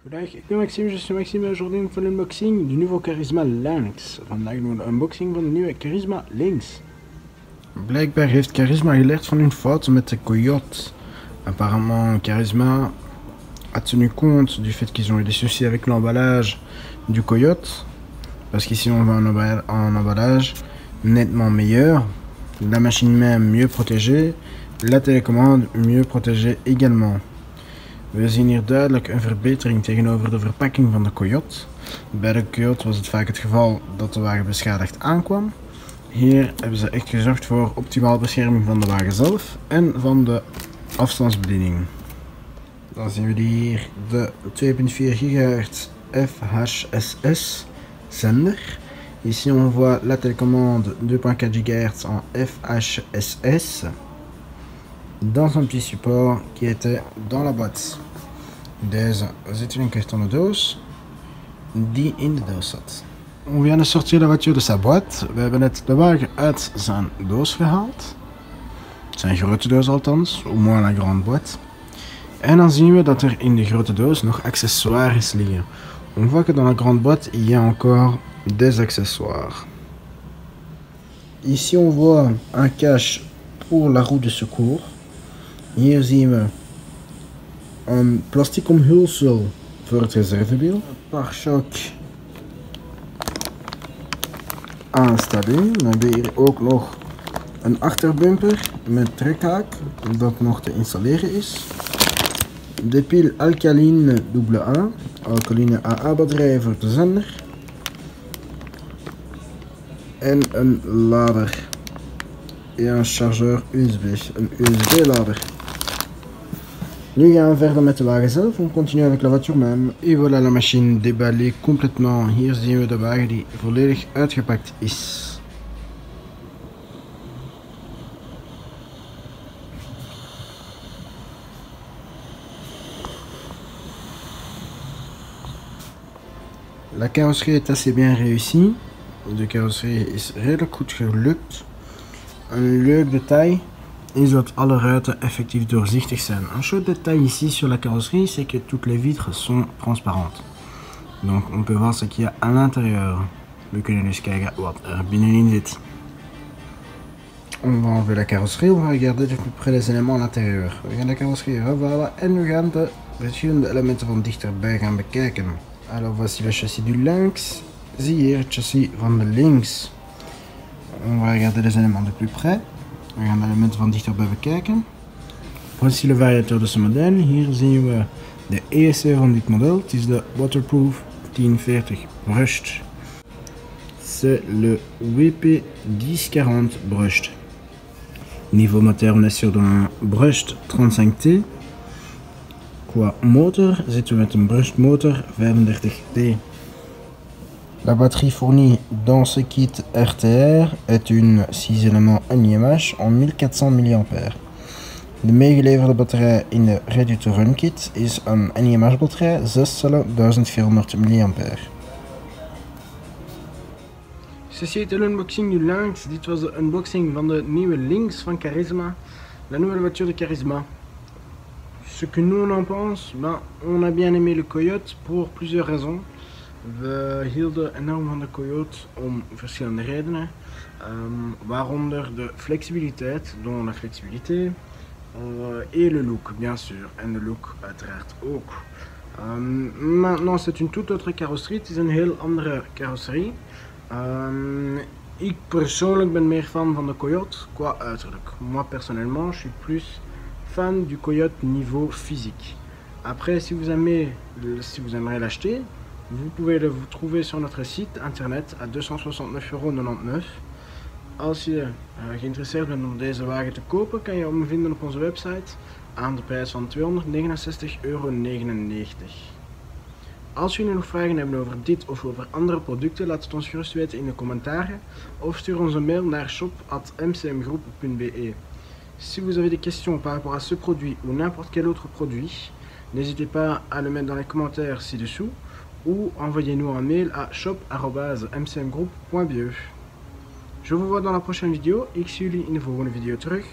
Goedendag, ik ben Maxime, je suis Maxime en aujourd'hui voor een unboxing du nouveau Charisma Lynx. Vandaag doen we een unboxing van de nieuwe Charisma Lynx. Blijkbaar heeft Charisma geleerd van hun fouten met de Coyote. Apparemment, Charisma a tenu compte du fait qu'ils ont eu des soucis avec l'emballage du Coyote. Parce qu'ici on voit un emballage nettement meilleur, la machine même mieux protégée, la télécommande mieux protégée également. We zien hier duidelijk een verbetering tegenover de verpakking van de Coyote. Bij de Coyote was het vaak het geval dat de wagen beschadigd aankwam. Hier hebben ze echt gezorgd voor optimale bescherming van de wagen zelf en van de afstandsbediening. Dan zien we hier de 2.4 GHz FHSS zender. Ici on voit la télécommande 2.4 GHz en FHSS dans un petit support qui était dans la boîte. Deze zit in een kartonnen doos die in de doos zat. On vient de sortir la voiture de sa boîte. We hebben net de wagen uit zijn doos gehaald. Zijn grote doos althans, au moins la grande boîte. En dan zien we dat er in de grote doos nog accessoires liggen. On voit que dans la grande boîte il y a encore des accessoires. Ici on voit un cache pour la roue de secours. Hier zien we een plastic omhulsel voor het reservewiel. Een pare-choc installé. Dan hebben we hier ook nog een achterbumper met trekhaak dat nog te installeren is. De pile alkaline AA, alkaline AA batterij voor de zender. En een lader. Et un chargeur USB, een USB-lader. Nu gaan we verder met de wagen zelf. On continue avec la voiture même. Et voilà la machine déballée complètement. Hier zien we de wagen die volledig uitgepakt is. La carrosserie est assez bien réussie. De carrosserie is redelijk goed gelukt. Een leuk detail is dat alle ruiten effectief doorzichtig zijn. Un chouette détail ici sur la carrosserie, c'est que toutes les vitres sont transparentes. Donc on peut voir ce qu'il y a à l'intérieur. We kunnen dus kijken wat er binnenin zit. On va enlever la carrosserie, on va regarder de plus près les éléments à l'intérieur. We gaan de carrosserie afhalen en we gaan de verschillende elementen van dichterbij gaan bekijken. Alors voici le châssis du Lynx. Zie hier het châssis van de Lynx. On va regarder les éléments de plus près. We gaan de elementen van dichterbij bekijken. Voici le variateur de ce modèle. Hier zien we de ESC van dit model. Het is de Waterproof 1040 Brushed. C'est le WP 1040 Brushed. Niveau moteur, on est sur un Brushed 35T. Qua motor zitten we met een Brushed motor 35T. La batterie fournie dans ce kit RTR est une 6 éléments NiMH en 1400 mAh. De meegeleverde batterij in de Ready to Run kit is een NiMH batterij 6 cellen 1400 mAh. Ceci est l'unboxing du Lynx. Dit was de unboxing van de nieuwe Lynx van Charisma. La nouvelle voiture de Charisma. Ce que nous on en pense, on a bien aimé le Coyote pour plusieurs raisons. We hielden enorm van de Coyote om verschillende redenen, waaronder de flexibiliteit, dont la flexibilité, et le look bien sûr, en de look uiteraard ook. Maintenant c'est une toute autre carrosserie, het is een heel andere carrosserie. Ik persoonlijk ben meer fan van de Coyote qua uiterlijk. Moi personnellement, je suis plus fan du Coyote niveau physique. Après, si vous aimeriez l'acheter, vous pouvez le trouver sur notre site internet à 269,99 €. Als je geïnteresseerd bent om deze wagen te kopen, kan je hem vinden op onze website aan de prijs van €269,99 €. Als jullie nog vragen hebben over dit of over andere producten, laat het ons gerust weten in de commentaren of stuur ons een mail naar shop@mcmgroup.be. Si vous avez des questions par rapport à ce produit ou n'importe quel autre produit, n'hésitez pas à le mettre dans les commentaires ci-dessous ou envoyez-nous un mail à shop@mcmgroup.be. Je vous vois dans la prochaine vidéo. Ik zie jullie in de volgende video terug.